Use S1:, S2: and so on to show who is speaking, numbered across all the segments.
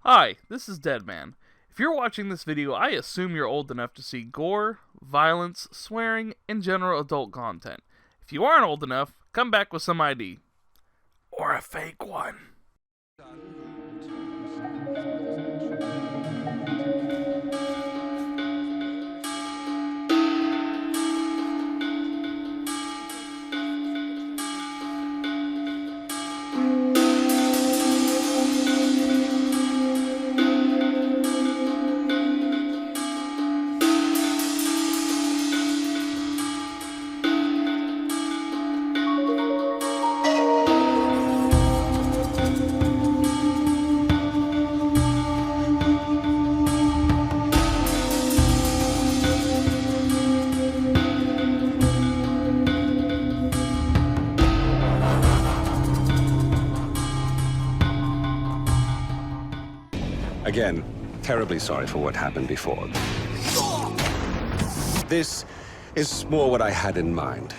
S1: Hi, this is DEDMan. If you're watching this video, I assume you're old enough to see gore, violence, swearing, and general adult content. If you aren't old enough, come back with some ID. Or a fake one.
S2: Again, terribly sorry for what happened before. This is more what I had in mind.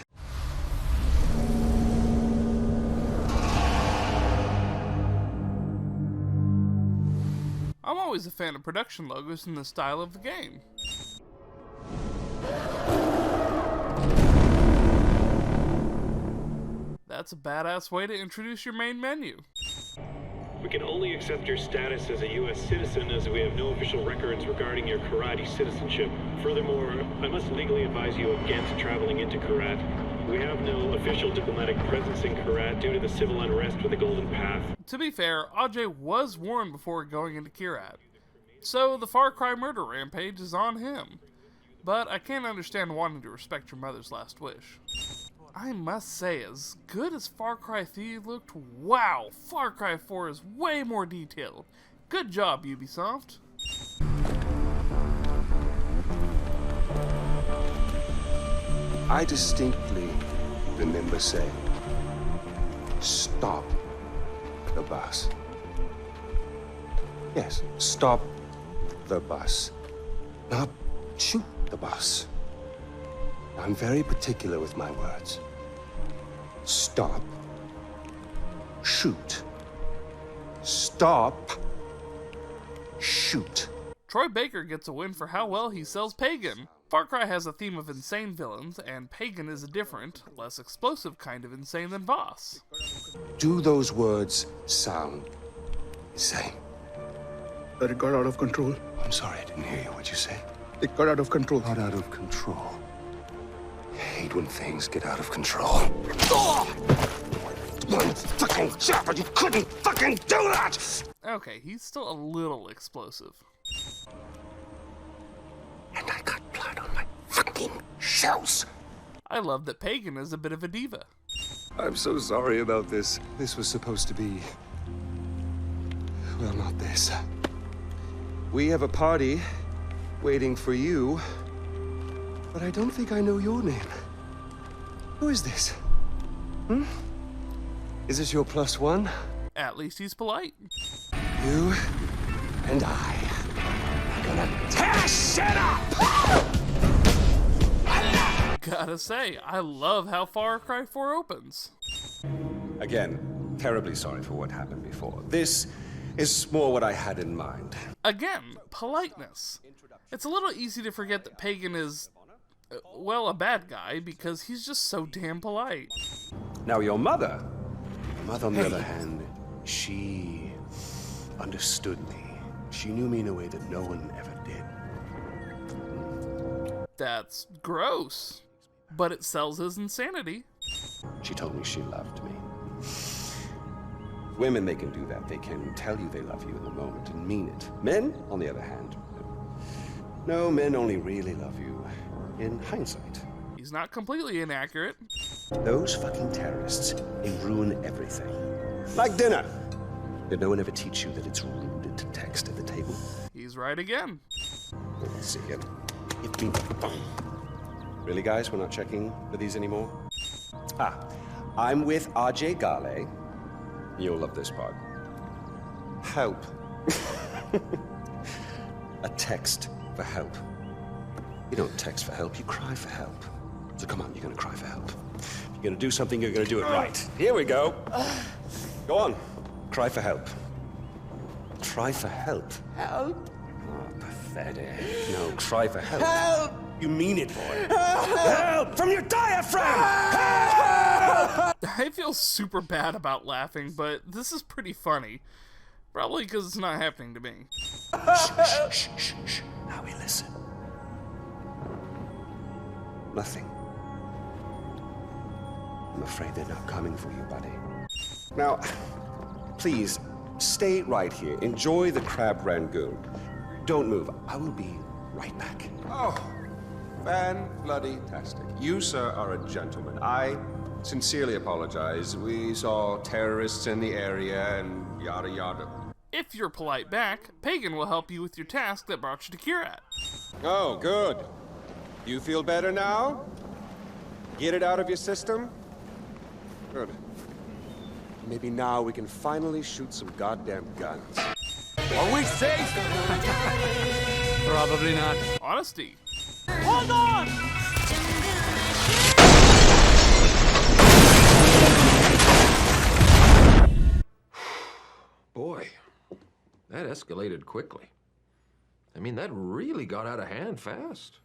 S1: I'm always a fan of production logos in the style of the game. That's a badass way to introduce your main menu.
S3: We can only accept your status as a U.S. citizen as we have no official records regarding your Kyrat citizenship. Furthermore, I must legally advise you against traveling into Kyrat. We have no official diplomatic presence in Kyrat due to the civil unrest with the Golden Path.
S1: To be fair, Ajay was warned before going into Kyrat, so the Far Cry murder rampage is on him. But I can't understand wanting to respect your mother's last wish. I must say, as good as Far Cry 3 looked, wow, Far Cry 4 is way more detailed. Good job, Ubisoft.
S2: I distinctly remember saying, stop the bus. Yes, stop the bus. Not shoot the bus. I'm very particular with my words. Stop. Shoot. Stop. Shoot.
S1: Troy Baker gets a win for how well he sells Pagan. Far Cry has a theme of insane villains, and Pagan is a different, less explosive kind of insane than Voss.
S2: Do those words sound insane?
S4: That it got out of control.
S2: I'm sorry, I didn't hear you. What'd you say?
S4: It got out of control.
S2: Got out of control. I hate when things get out of control. One fucking job, and you couldn't fucking do that!
S1: Okay, he's still a little explosive.
S2: And I got blood on my fucking shoes.
S1: I love that Pagan is a bit of a diva.
S2: I'm so sorry about this. This was supposed to be... well, not this. We have a party waiting for you, but I don't think I know your name. Who is this? Hmm? Is this your plus one?
S1: At least he's polite.
S2: You and I are gonna tear shit up!
S1: Gotta say, I love how Far Cry 4 opens.
S2: Again, terribly sorry for what happened before. This is more what I had in mind.
S1: Again, politeness. It's a little easy to forget that Pagan is, well, a bad guy because he's just so damn polite.
S2: Now your mother on the other hand, she understood me. She knew me in a way that no one ever did.
S1: That's gross, but it sells his insanity.
S2: She told me she loved me. Women, they can do that. They can tell you they love you in the moment and mean it. Men, on the other hand, no, men only really love you in hindsight.
S1: He's not completely inaccurate.
S2: Those fucking terrorists, they ruin everything. Like dinner. Did no one ever teach you that it's rude to text at the table?
S1: He's right again.
S2: Let's see it. Give me the phone. Really, guys? We're not checking for these anymore? I'm with Ajay Gale. You'll love this part. Help. A text for help. You don't text for help, you cry for help. So come on, you're gonna cry for help. If you're gonna do something, you're gonna do it right. Here we go. Go on, cry for help. try for help.
S5: Help!
S2: Oh, pathetic. No, try for help.
S5: Help!
S2: You mean it, boy. Help! From your diaphragm! Help!
S1: I feel super bad about laughing, but this is pretty funny. Probably because it's not happening to me.
S2: Shh. Now we listen. Nothing. I'm afraid they're not coming for you, buddy. Now, please, stay right here. Enjoy the crab rangoon. Don't move. I will be right back. Oh, fan-bloody-tastic. You, sir, are a gentleman. I sincerely apologize. We saw terrorists in the area and yada yada.
S1: If you're polite back, Pagan will help you with your task that brought you to Kyrat.
S2: Oh, good. You feel better now? Get it out of your system? Good. Maybe now we can finally shoot some goddamn guns.
S5: Are we safe? Probably not.
S1: Honesty.
S5: Hold on!
S6: Boy, that escalated quickly. I mean, that really got out of hand fast.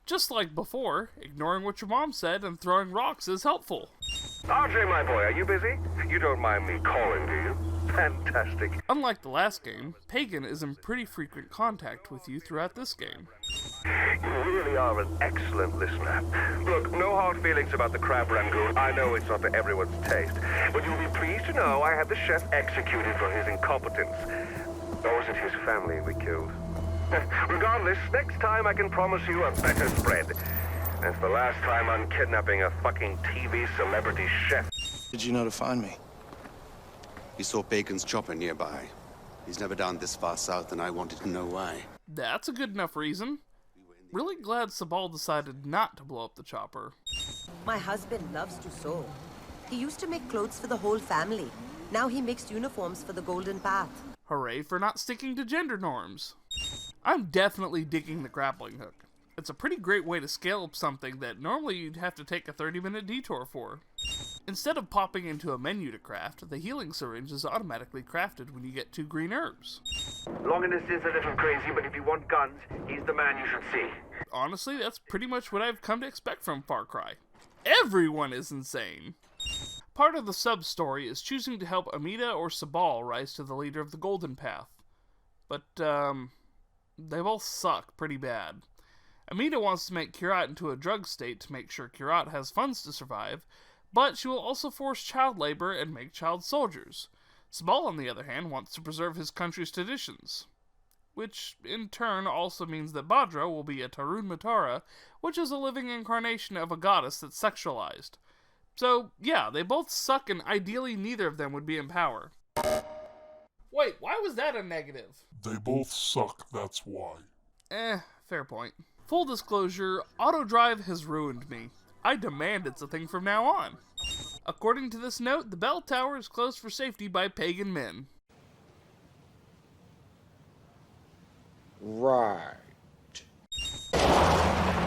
S1: Just like before, ignoring what your mom said and throwing rocks is helpful.
S7: RJ, my boy, are you busy? You don't mind me calling, do you? Fantastic.
S1: Unlike the last game, Pagan is in pretty frequent contact with you throughout this game.
S7: You really are an excellent listener. Look, no hard feelings about the crab rangoon. I know it's not to everyone's taste. But you'll be pleased to know I had the chef executed for his incompetence. Or was it his family we killed? Regardless, next time I can promise you a better spread. That's the last time I'm kidnapping a fucking TV celebrity chef.
S8: Did you know to find me? He saw Bacon's chopper nearby. He's never down this far south, and I wanted to know why.
S1: That's a good enough reason. Really glad Sabal decided not to blow up the chopper.
S9: My husband loves to sew. He used to make clothes for the whole family. Now he makes uniforms for the Golden Path.
S1: Hooray for not sticking to gender norms. I'm definitely digging the grappling hook. It's a pretty great way to scale up something that normally you'd have to take a 30-minute detour for. Instead of popping into a menu to craft, the healing syringe is automatically crafted when you get 2 green herbs.
S7: Longinus is a little crazy, but if you want guns, he's the man you should see.
S1: Honestly, that's pretty much what I've come to expect from Far Cry. Everyone is insane! Part of the sub-story is choosing to help Amida or Sabal rise to the leader of the Golden Path. But, they both suck pretty bad. Amida wants to make Kyrat into a drug state to make sure Kyrat has funds to survive, but she will also force child labor and make child soldiers. Sabal, on the other hand, wants to preserve his country's traditions. Which, in turn, also means that Badra will be a Tarun Matara, which is a living incarnation of a goddess that's sexualized. So, yeah, they both suck and ideally neither of them would be in power. Wait, why was that a negative?
S10: They both suck, that's why.
S1: Fair point. Full disclosure, auto-drive has ruined me. I demand it's a thing from now on. According to this note, the bell tower is closed for safety by pagan men.
S5: Right.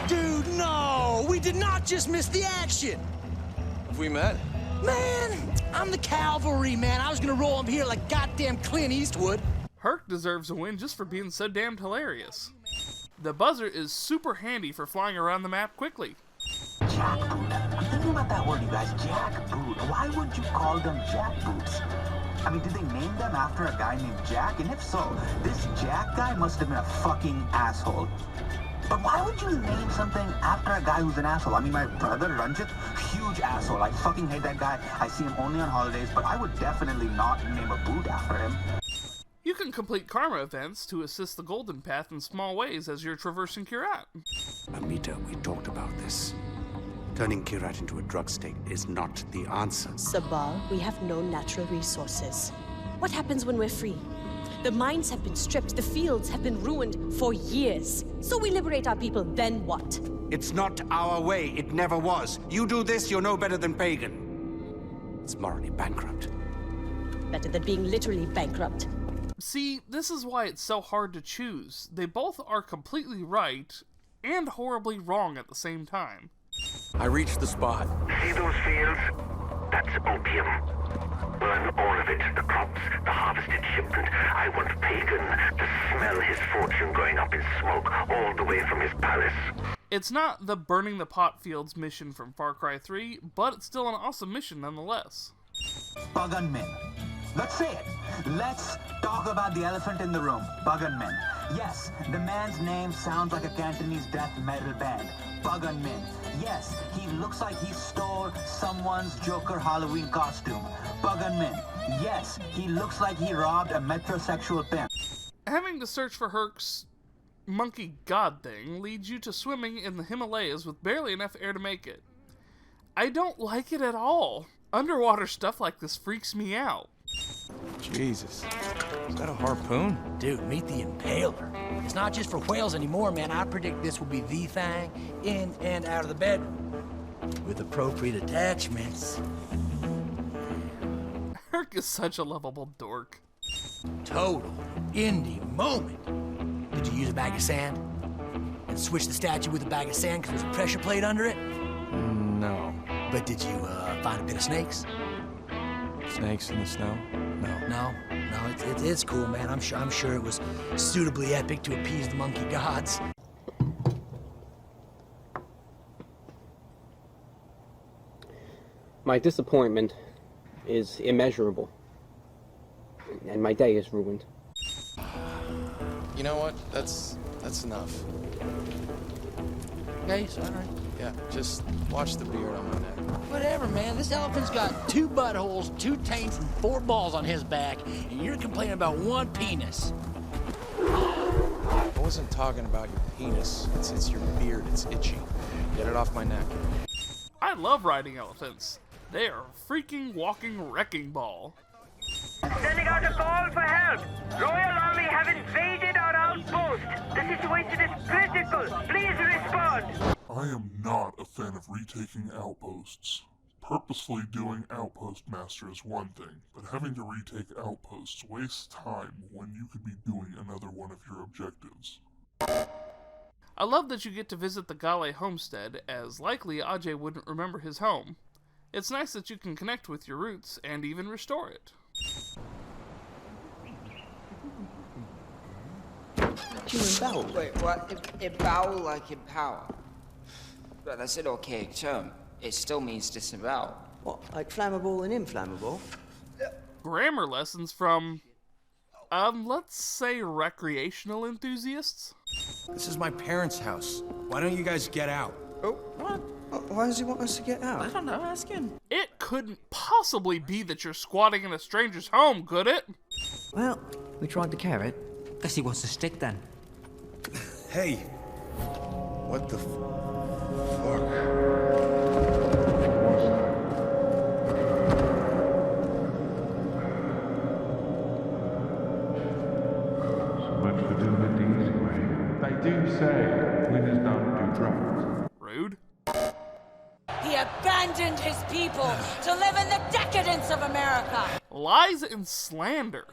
S11: Dude, no! We did not just miss the action!
S5: Have we met?
S11: Man, I'm the cavalry, man. I was gonna roll him here like goddamn Clint Eastwood.
S1: Herc deserves a win just for being so damned hilarious. The buzzer is super handy for flying around the map quickly.
S12: Jackboot. I'm thinking about that word, you guys. Jackboot. Why would you call them jackboots? I mean, did they name them after a guy named Jack? And if so, this Jack guy must have been a fucking asshole. But why would you name something after a guy who's an asshole? I mean, my brother, Ranjit, huge asshole. I fucking hate that guy. I see him only on holidays, but I would definitely not name a boot after him.
S1: You can complete karma events to assist the Golden Path in small ways as you're traversing Kyrat.
S8: Amita, we talked about this. Turning Kyrat into a drug state is not the answer.
S13: Sabal, we have no natural resources. What happens when we're free? The mines have been stripped, the fields have been ruined for years. So we liberate our people, then what?
S8: It's not our way. It never was. You do this, you're no better than pagan. It's morally bankrupt.
S13: Better than being literally bankrupt.
S1: See, this is why it's so hard to choose. They both are completely right and horribly wrong at the same time.
S5: I reached the spot.
S7: See those fields? That's opium. Burn all of it. The crops, the harvested shipment. I want Pagan to smell his fortune going up in smoke all the way from his palace.
S1: It's not the burning the pot fields mission from Far Cry 3, but it's still an awesome mission nonetheless.
S12: Pagan men. Let's say it. Let's talk about the elephant in the room. Pagan men. Yes, the man's name sounds like a Cantonese death metal band. Pagan men. Yes, he looks like he stole someone's Joker Halloween costume. Pagan men. Yes, he looks like he robbed a metrosexual pimp.
S1: Having to search for Herc's monkey god thing leads you to swimming in the Himalayas with barely enough air to make it. I don't like it at all. Underwater stuff like this freaks me out.
S5: Jesus. Is that a harpoon?
S11: Dude, meet the impaler. It's not just for whales anymore, man. I predict this will be the thing in and out of the bedroom. With appropriate attachments.
S1: Herc is such a lovable dork.
S11: Total indie moment. Did you use a bag of sand? And switch the statue with a bag of sand because there's a pressure plate under it?
S5: No.
S11: But did you find a bit of snakes?
S5: Snakes in the snow?
S11: No, it's cool, man. I'm sure it was suitably epic to appease the monkey gods.
S14: My disappointment is immeasurable, and my day is ruined.
S5: You know what? That's enough.
S11: Okay, all right.
S5: Yeah, just watch the beard on my neck.
S11: Whatever, man. This elephant's got 2 buttholes, 2 taints, and 4 balls on his back, and you're complaining about 1 penis.
S5: I wasn't talking about your penis. It's your beard. It's itchy. Get it off my neck.
S1: I love riding elephants. They are a freaking walking wrecking ball.
S7: Sending out a call for help. Royal Army have invaded our outpost. The situation is critical. Please respond.
S10: I am not a fan of retaking outposts. Purposefully doing outpost master is one thing, but having to retake outposts wastes time when you could be doing another one of your objectives.
S1: I love that you get to visit the Gale homestead, as likely Ajay wouldn't remember his home. It's nice that you can connect with your roots and even restore it.
S15: Human bowel. Wait, what? It bowel like empower. But that's an archaic term. It still means disavow.
S16: What, like flammable and inflammable?
S1: Grammar lessons from, let's say recreational enthusiasts?
S5: This is my parents' house. Why don't you guys get out?
S16: Oh, what? Why does he want us to get out?
S15: I don't know, ask him.
S1: It couldn't possibly be that you're squatting in a stranger's home, could it?
S16: Well, we tried the carrot.
S15: Guess he wants to stick then.
S5: Hey! What the fuck?
S17: They do say winners don't do drugs.
S1: Rude.
S18: He abandoned his people to live in the decadence of America.
S1: Lies and slander.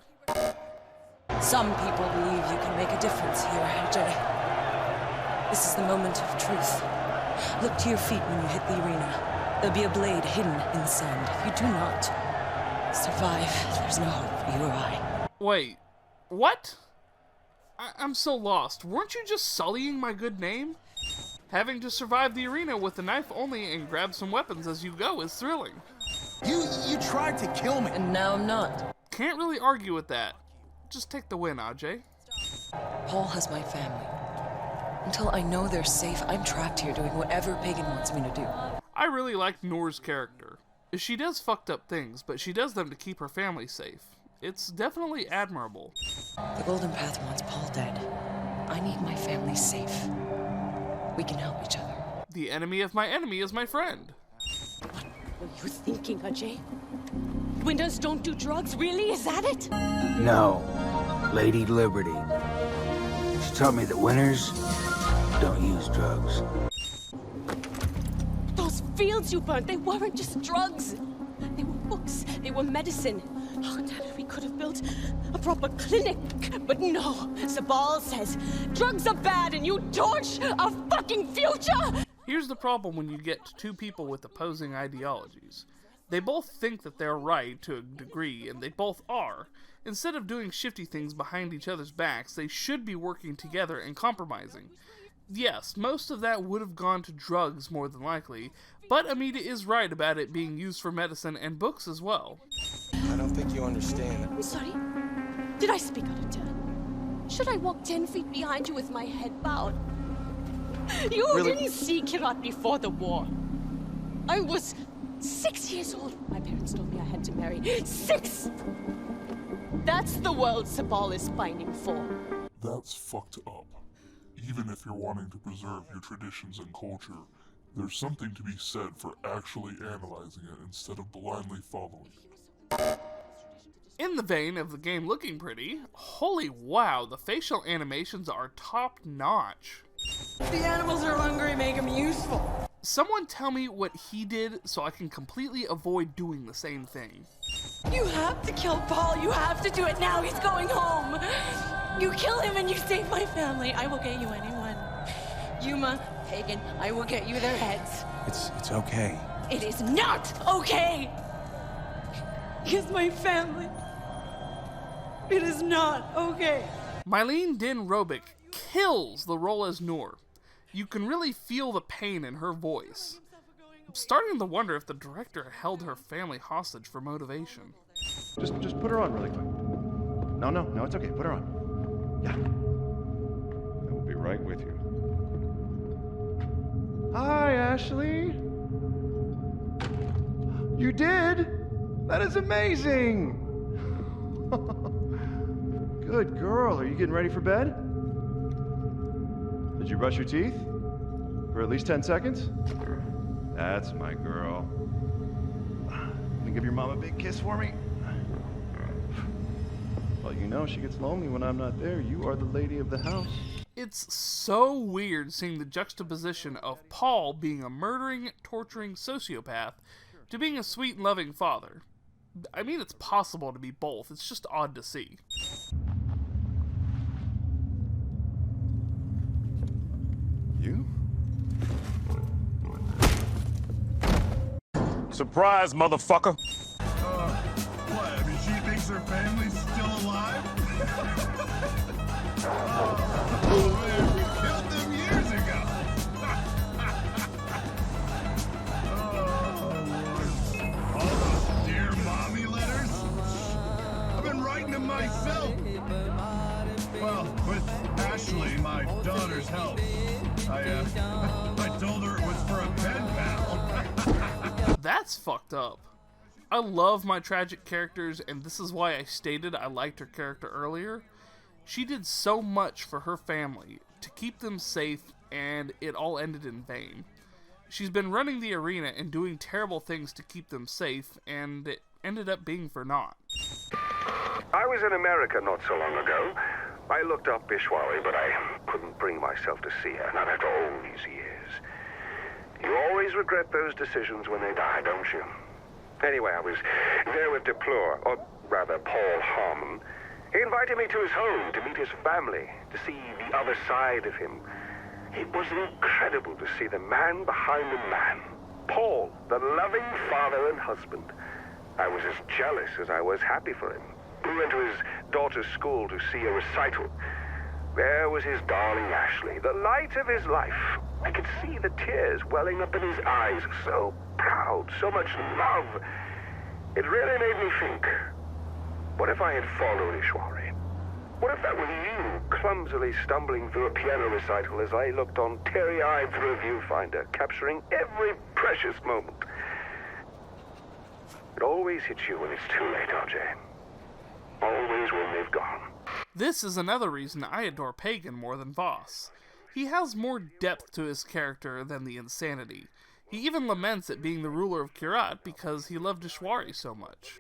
S13: Some people believe you can make a difference here, Ajay. This is the moment of truth. Look to your feet when you hit the arena. There'll be a blade hidden in the sand. If you do not survive, there's no hope for you or I.
S1: Wait, what? I'm so lost. Weren't you just sullying my good name? Having to survive the arena with a knife only and grab some weapons as you go is thrilling.
S11: You tried to kill me.
S13: And now I'm not.
S1: Can't really argue with that. Just take the win, Ajay.
S13: Paul has my family. Until I know they're safe, I'm trapped here doing whatever Pagan wants me to do.
S1: I really like Noor's character. She does fucked up things, but she does them to keep her family safe. It's definitely admirable.
S13: The Golden Path wants Paul dead. I need my family safe. We can help each other.
S1: The enemy of my enemy is my friend.
S13: What were you thinking, Ajay? Winners don't do drugs, really? Is that it?
S19: No, Lady Liberty. She taught me that winners don't use drugs.
S13: Those fields you burnt, they weren't just drugs. They were books, they were medicine. Oh, damn it, we could have built a proper clinic. But no, Sabal says drugs are bad and you torch our fucking future!
S1: Here's the problem when you get two people with opposing ideologies. They both think that they're right to a degree, and they both are. Instead of doing shifty things behind each other's backs, they should be working together and compromising. Yes, most of that would have gone to drugs more than likely, but Amita is right about it being used for medicine and books as well.
S5: I don't think you understand.
S20: I'm sorry. Did I speak out of turn? Should I walk 10 feet behind you with my head bowed? You
S5: Really?
S20: didn't see Kyrat before the war. I was 6 years old. My parents told me I had to marry. 6! That's the world Sabal is pining for.
S10: That's fucked up. Even if you're wanting to preserve your traditions and culture, there's something to be said for actually analyzing it instead of blindly following it.
S1: In the vein of the game looking pretty, holy wow, the facial animations are top notch.
S18: The animals are hungry, make them useful.
S1: Someone tell me what he did so I can completely avoid doing the same thing.
S18: You have to kill Paul. You have to do it now. He's going home. You kill him and you save my family. I will get you anyone. Yuma, Pagan, I will get you their heads.
S5: It's okay.
S18: It is not okay. He's my family. It is not okay.
S1: Mylene Din Robic kills the role as Noor. You can really feel the pain in her voice. I'm starting to wonder if the director held her family hostage for motivation.
S21: Just put her on really quick. No, it's okay. Put her on. Yeah. I will be right with you. Hi, Ashley. You did? That is amazing. Good girl. Are you getting ready for bed? Did you brush your teeth? For at least 10 seconds? That's my girl. Can you give your mom a big kiss for me? Well, you know she gets lonely when I'm not there. You are the lady of the house.
S1: It's so weird seeing the juxtaposition of Paul being a murdering, torturing sociopath to being a sweet and loving father. I mean, it's possible to be both. It's just odd to see.
S21: You?
S22: Surprise, motherfucker!
S23: What? I mean, she thinks her family's still alive? Oh, man, we killed them years ago! Oh, all those dear mommy letters? I've been writing them myself! Well, with Ashley, my daughter's help. I told her it was for a pen pal.
S1: That's fucked up. I love my tragic characters, and this is why I stated I liked her character earlier. She did so much for her family to keep them safe, and it all ended in vain. She's been running the arena and doing terrible things to keep them safe, and it ended up being for naught.
S7: I was in America not so long ago. I looked up Ishwari, but I couldn't bring myself to see her, not after all these years. You always regret those decisions when they die, don't you? Anyway, I was there with Deplore, or rather Paul Harmon. He invited me to his home to meet his family, to see the other side of him. It was incredible to see the man behind the man. Paul, the loving father and husband. I was as jealous as I was happy for him. We went to his daughter's school to see a recital. There was his darling Ashley, the light of his life. I could see the tears welling up in his eyes. So proud, so much love. It really made me think. What if I had followed Ishwari? What if that was you, clumsily stumbling through a piano recital as I looked on teary-eyed through a viewfinder, capturing every precious moment? It always hits you when it's too late, RJ. Always when they've gone.
S1: This is another reason I adore Pagan more than Voss. He has more depth to his character than the insanity. He even laments at being the ruler of Kyrat because he loved Ishwari so much.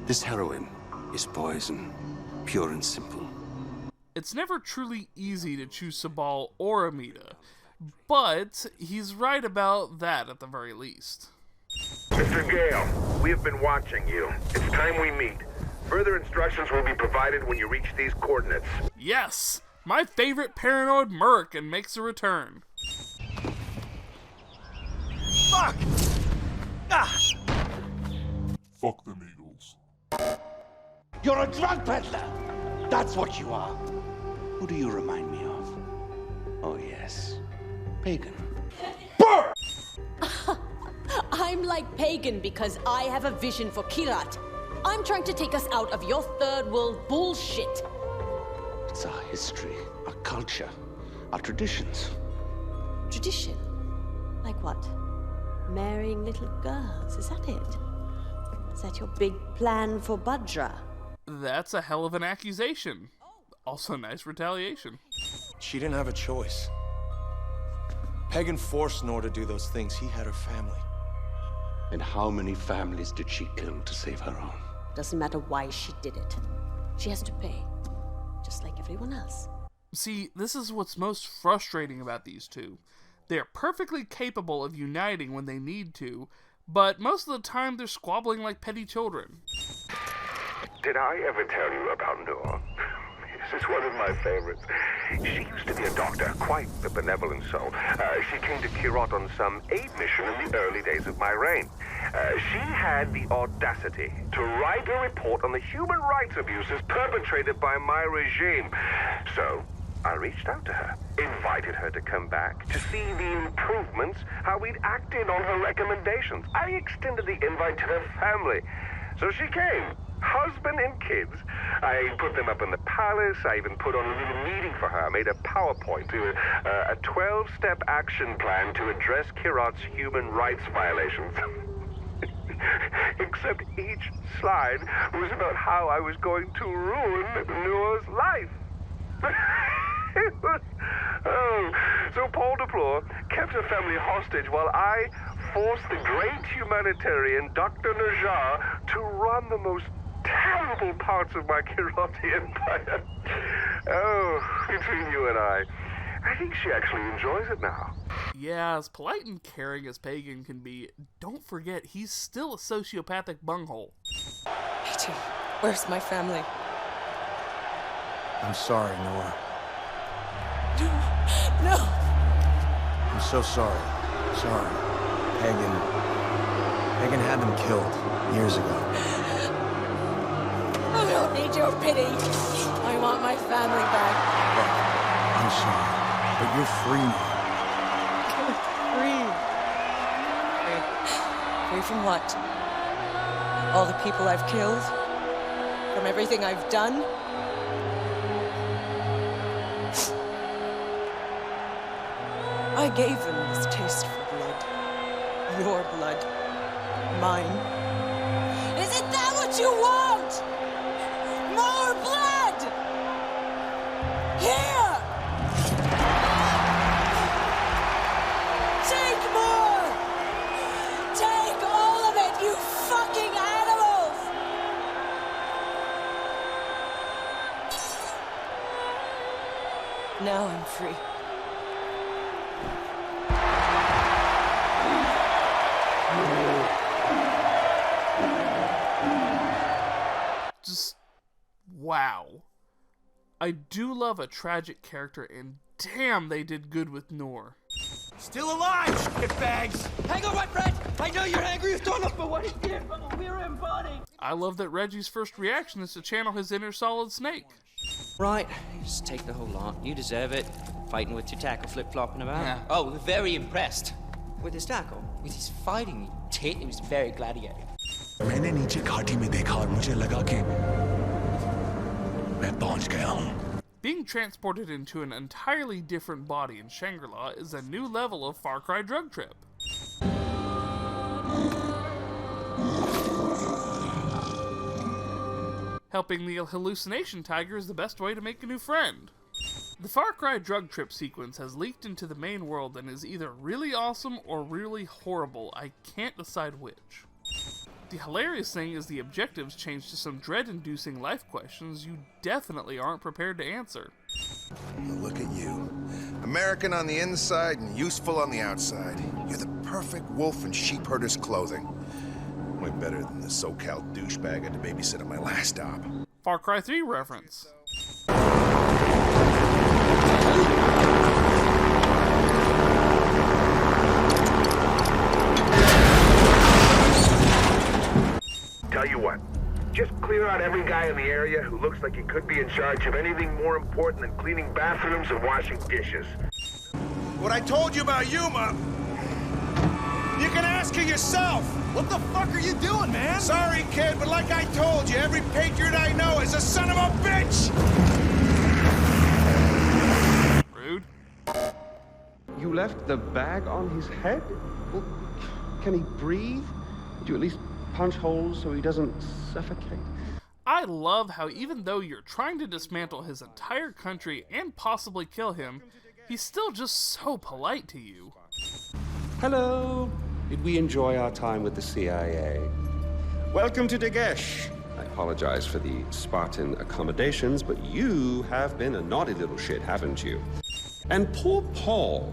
S8: This heroin is poison, pure and simple.
S1: It's never truly easy to choose Sabal or Amita, but he's right about that at the very least.
S7: Mr. Gale, we have been watching you. It's time we meet. Further instructions will be provided when you reach these coordinates.
S1: Yes! My favorite paranoid American makes a return.
S21: Fuck! Ah!
S10: fuck them Eagles.
S19: You're a drug peddler! That's what you are. Who do you remind me of? Oh, yes. Pagan.
S20: I'm like Pagan because I have a vision for Kyrat. I'm trying to take us out of your third world bullshit.
S19: It's our history, our culture, our traditions.
S20: Tradition? Like what? Marrying little girls, is that it? Is that your big plan for Bhadra?
S1: That's a hell of an accusation. Also nice retaliation.
S5: She didn't have a choice. Pagan forced Nor to do those things. He had her family.
S19: And how many families did she kill to save her own?
S20: Doesn't matter why she did it. She has to pay. Just like everyone else.
S1: See, this is what's most frustrating about these two. They're perfectly capable of uniting when they need to, but most of the time they're squabbling like petty children.
S7: Did I ever tell you about Noor? This is one of my favorites. She used to be a doctor, quite the benevolent soul. She came to Kyrat on some aid mission in the early days of my reign. She had the audacity to write a report on the human rights abuses perpetrated by my regime. So, I reached out to her, invited her to come back to see the improvements, how we'd acted on her recommendations. I extended the invite to her family. So she came, husband and kids. I put them up in the palace. I even put on a little meeting for her. I made a PowerPoint to a 12-step action plan to address Kyrat's human rights violations. Except each slide was about how I was going to ruin Noor's life. So Paul Deplore kept her family hostage while I forced the great humanitarian Dr. Najjar to run the most terrible parts of my Kyrati empire. Oh, between you and I think she actually enjoys it now.
S1: Yeah, as polite and caring as Pagan can be, don't forget he's still a sociopathic bunghole.
S13: Me too. Where's my family?
S5: I'm sorry, Nora.
S13: No!
S5: I'm so sorry. Sorry. Pagan had them killed years ago.
S20: I don't need your pity. I want my family back.
S5: Look, I'm sorry, but you're free now.
S13: Free from what? All the people I've killed? From everything I've done? I gave them this taste for blood. Your blood. Mine.
S20: Isn't that what you want? More blood! Here! Take more! Take all of it, you fucking animals!
S13: Now I'm free.
S1: Just, wow. I do love a tragic character, and damn, they did good with Noor.
S11: Still alive, shitbags! Hang on, White Bread! I know you're angry with Donald for what he did, but we're embodied!
S1: I love that Reggie's first reaction is to channel his inner Solid Snake.
S15: Right, just take the whole lot. You deserve it. Fighting with your tackle flip-flopping about.
S16: Yeah.
S15: Oh, we're very impressed.
S16: With his tackle?
S15: With his fighting, tit, he was very gladiator.
S19: मैंने नीचे घाटी में देखा और मुझे लगा कि मैं पहुंच गया हूं.
S1: Being transported into an entirely different body in Shangri-La is a new level of Far Cry drug trip. Helping the hallucination tiger is the best way to make a new friend. The Far Cry drug trip sequence has leaked into the main world and is either really awesome or really horrible. I can't decide which. The hilarious thing is the objectives change to some dread-inducing life questions you definitely aren't prepared to answer.
S2: Look at you. American on the inside and useful on the outside. You're the perfect wolf in sheep herder's clothing. Way better than the SoCal douchebag I had to babysit at my last stop.
S1: Far Cry 3 reference.
S7: guy in the area who looks like he could be in charge of anything more important than cleaning bathrooms and washing dishes.
S2: What I told you about Yuma, you can ask her yourself.
S3: What the fuck are you doing, man?
S2: Sorry, kid, but like I told you, every patriot I know is a son of a bitch!
S1: Rude.
S4: You left the bag on his head? Well, can he breathe? Did you at least punch holes so he doesn't suffocate?
S1: I love how even though you're trying to dismantle his entire country and possibly kill him, he's still just so polite to you.
S4: Hello. Did we enjoy our time with the CIA? Welcome to Dagesh. I apologize for the Spartan accommodations, but you have been a naughty little shit, haven't you? And poor Paul.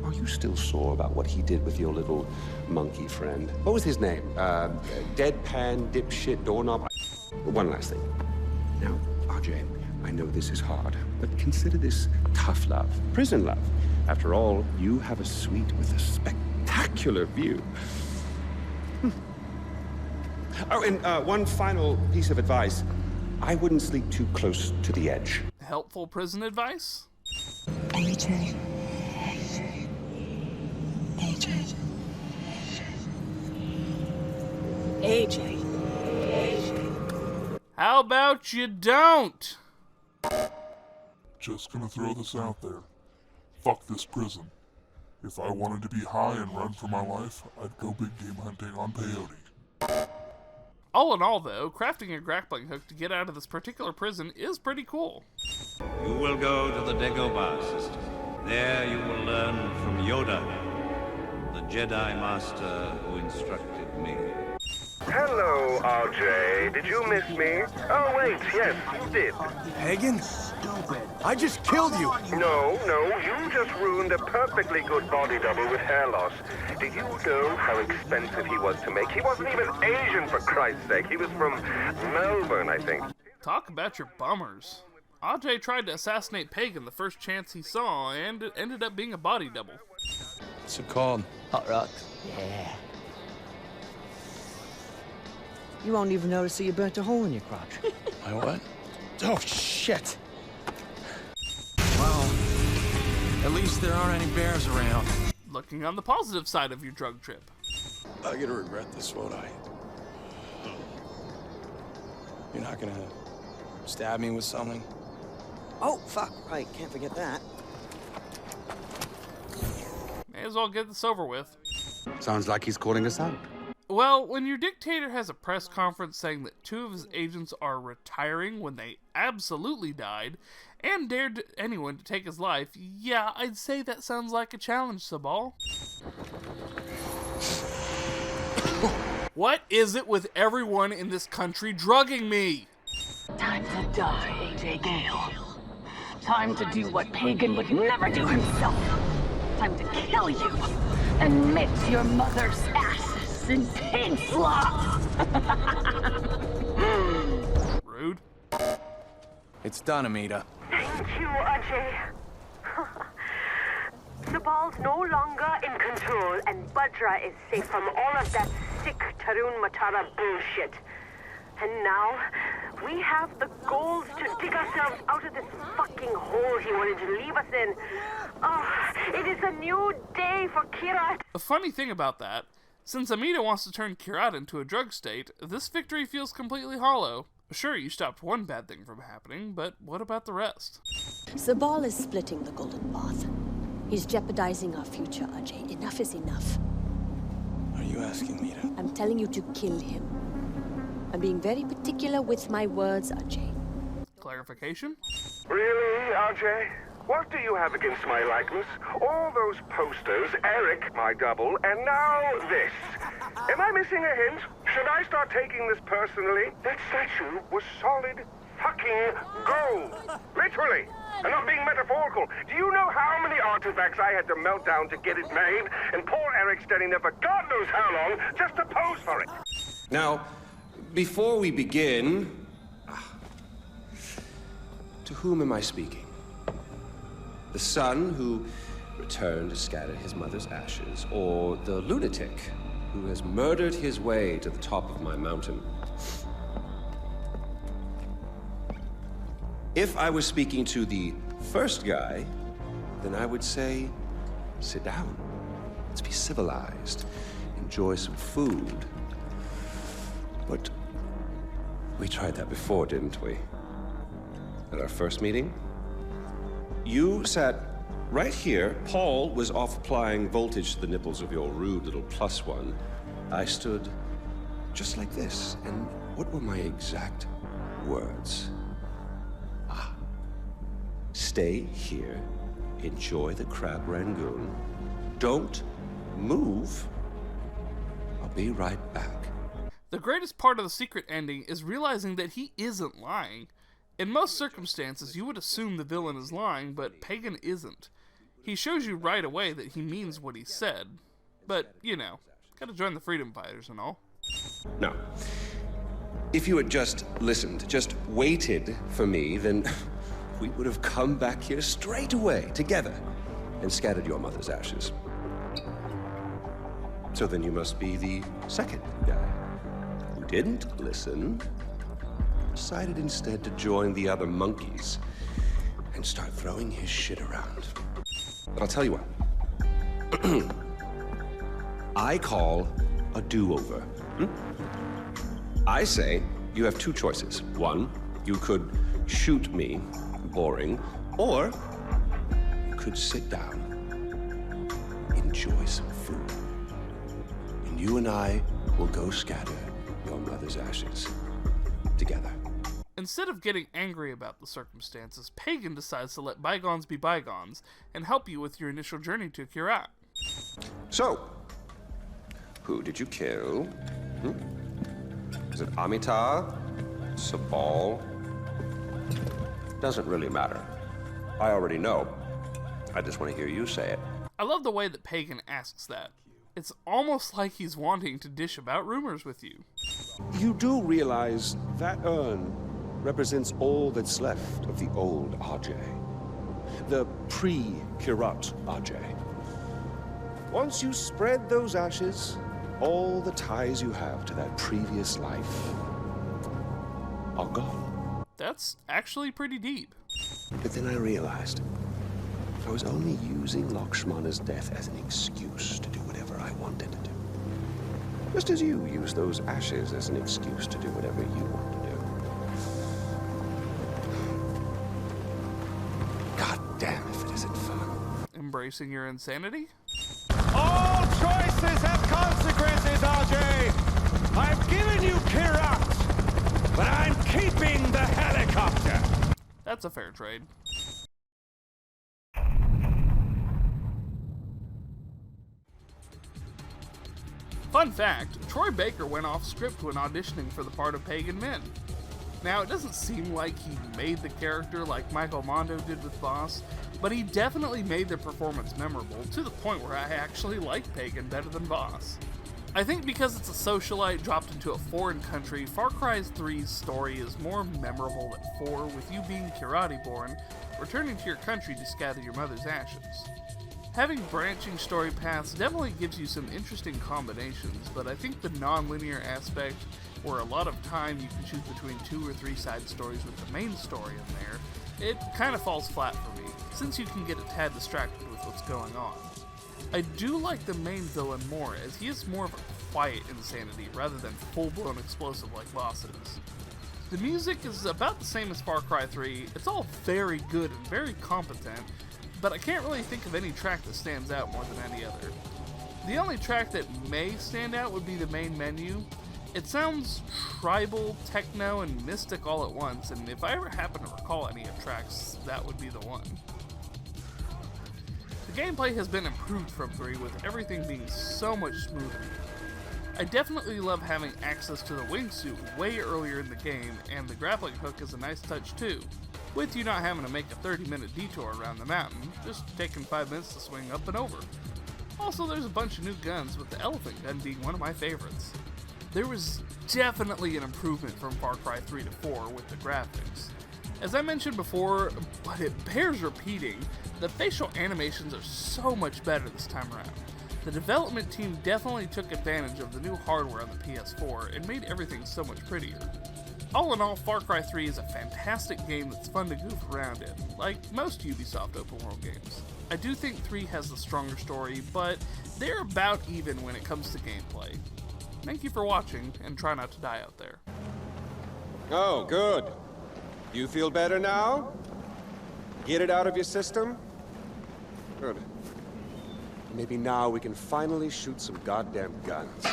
S4: Are you still sore about what he did with your little monkey friend? What was his name? Deadpan, dipshit, doorknob? One last thing. Now, RJ, I know this is hard, but consider this tough love, prison love. After all, you have a suite with a spectacular view. Oh, and one final piece of advice. I wouldn't sleep too close to the edge.
S1: Helpful prison advice?
S13: AJ. AJ. AJ.
S1: How about you don't?
S10: Just gonna throw this out there. Fuck this prison. If I wanted to be high and run for my life, I'd go big game hunting on peyote.
S1: All in all, though, crafting a grappling hook to get out of this particular prison is pretty cool.
S6: You will go to the Dagobah system. There you will learn from Yoda, the Jedi Master who instructed me.
S7: Hello, RJ. Did you miss me? Oh, wait, yes, you did.
S3: Hagen? I just killed you.
S7: No, you just ruined a perfectly good body double with hair loss. Did you know how expensive he was to make? He wasn't even Asian, for Christ's sake. He was from Melbourne, I think.
S1: Talk about your bummers. RJ tried to assassinate Pagan the first chance he saw, and it ended up being a body double.
S5: What's it called?
S16: Hot rocks. Yeah. You won't even notice that you burnt a hole in your crotch.
S5: My what?
S3: Oh, shit.
S5: Well, at least there aren't any bears around.
S1: Looking on the positive side of your drug trip.
S5: I'm gonna regret this, won't I? You're not gonna stab me with something?
S16: Oh, fuck. Right, can't forget that.
S1: May as well get this over with.
S8: Sounds like he's calling us out.
S1: Well, when your dictator has a press conference saying that 2 of his agents are retiring when they absolutely died, and dared anyone to take his life, yeah, I'd say that sounds like a challenge, Sabal. What is it with everyone in this country drugging me?
S18: Time to die, AJ Gale. Time to do what Pagan would never do himself. Time to kill you and mix your mother's asses in pig slop.
S1: Rude.
S5: It's done, Amita.
S24: Thank you, Ajay. Sabal's no longer in control, and Bajra is safe from all of that sick Tarun Matara bullshit. And now, we have the gold to dig ourselves out of this fucking hole he wanted to leave us in. Oh, it is a new day for Kyrat.
S1: The funny thing about that, since Amita wants to turn Kyrat into a drug state, this victory feels completely hollow. Sure, you stopped one bad thing from happening, but what about the rest?
S25: Sabal is splitting the Golden Path. He's jeopardizing our future, Ajay. Enough is enough.
S5: Are you asking me to?
S25: I'm telling you to kill him. I'm being very particular with my words, Ajay.
S1: Clarification?
S7: Really, RJ? What do you have against my likeness? All those posters, Eric, my double, and now this. Am I missing a hint? Should I start taking this personally? That statue was solid fucking gold. Literally. I'm not being metaphorical. Do you know how many artifacts I had to melt down to get it made? And poor Eric standing there for God knows how long just to pose for it.
S4: Now, before we begin, to whom am I speaking? The son who returned to scatter his mother's ashes, or the lunatic who has murdered his way to the top of my mountain? If I was speaking to the first guy, then I would say, sit down. Let's be civilized. Enjoy some food. But we tried that before, didn't we? At our first meeting? You sat right here. Paul was off applying voltage to the nipples of your rude little +1. I stood just like this. And what were my exact words? Stay here, enjoy the crab rangoon, don't move. I'll be right back.
S1: The greatest part of the secret ending is realizing that he isn't lying. In most circumstances, you would assume the villain is lying, but Pagan isn't. He shows you right away that he means what he said. But, you know, gotta join the freedom fighters and all.
S4: Now, if you had just listened, just waited for me, then we would have come back here straight away, together, and scattered your mother's ashes. So then you must be the second guy who didn't listen, decided instead to join the other monkeys and start throwing his shit around. But I'll tell you what. I call a do-over. I say you have two choices. One, you could shoot me, boring, or you could sit down, enjoy some food, and you and I will go scatter your mother's ashes together.
S1: Instead of getting angry about the circumstances, Pagan decides to let bygones be bygones and help you with your initial journey to Kyrat.
S4: So, who did you kill? Is it Amitar? Sabal? Doesn't really matter. I already know. I just want to hear you say it.
S1: I love the way that Pagan asks that. It's almost like he's wanting to dish about rumors with you.
S4: You do realize that urn represents all that's left of the old RJ. The pre-Kyrat RJ. Once you spread those ashes, all the ties you have to that previous life are gone.
S1: That's actually pretty deep.
S4: But then I realized I was only using Lakshmana's death as an excuse to do whatever I wanted to do. Just as you use those ashes as an excuse to do whatever you want to do. God damn if it isn't fun.
S1: Embracing your insanity?
S3: All choices have consequences, RJ! I've given you Kyrat, but I'm keeping the helicopter!
S1: That's a fair trade. Fun fact, Troy Baker went off script when auditioning for the part of Pagan Min. Now, it doesn't seem like he made the character like Michael Mondo did with Boss, but he definitely made the performance memorable, to the point where I actually like Pagan better than Boss. I think because it's a socialite dropped into a foreign country, Far Cry 3's story is more memorable than 4, with you being Kirati-born, returning to your country to scatter your mother's ashes. Having branching story paths definitely gives you some interesting combinations, but I think the non-linear aspect, where a lot of time you can choose between 2 or 3 side stories with the main story in there, it kind of falls flat for me, since you can get a tad distracted with what's going on. I do like the main villain more, as he is more of a quiet insanity rather than full-blown explosive like Boss is. The music is about the same as Far Cry 3, it's all very good and very competent, but I can't really think of any track that stands out more than any other. The only track that may stand out would be the main menu. It sounds tribal, techno, and mystic all at once, and if I ever happen to recall any of tracks, that would be the one. The gameplay has been improved from 3, with everything being so much smoother. I definitely love having access to the wingsuit way earlier in the game, and the grappling hook is a nice touch too, with you not having to make a 30-minute detour around the mountain, just taking 5 minutes to swing up and over. Also, there's a bunch of new guns, with the elephant gun being one of my favorites. There was definitely an improvement from Far Cry 3 to 4 with the graphics. As I mentioned before, but it bears repeating, the facial animations are so much better this time around. The development team definitely took advantage of the new hardware on the PS4 and made everything so much prettier. All in all, Far Cry 3 is a fantastic game that's fun to goof around in, like most Ubisoft open world games. I do think 3 has the stronger story, but they're about even when it comes to gameplay. Thank you for watching, and try not to die out there.
S4: Oh, good. You feel better now? Get it out of your system? Good. Maybe now we can finally shoot some goddamn guns.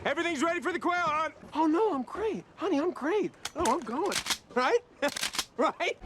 S3: Everything's ready for the quail hunt. Oh no, I'm great. Honey, I'm great. Oh, I'm going. Right? Right?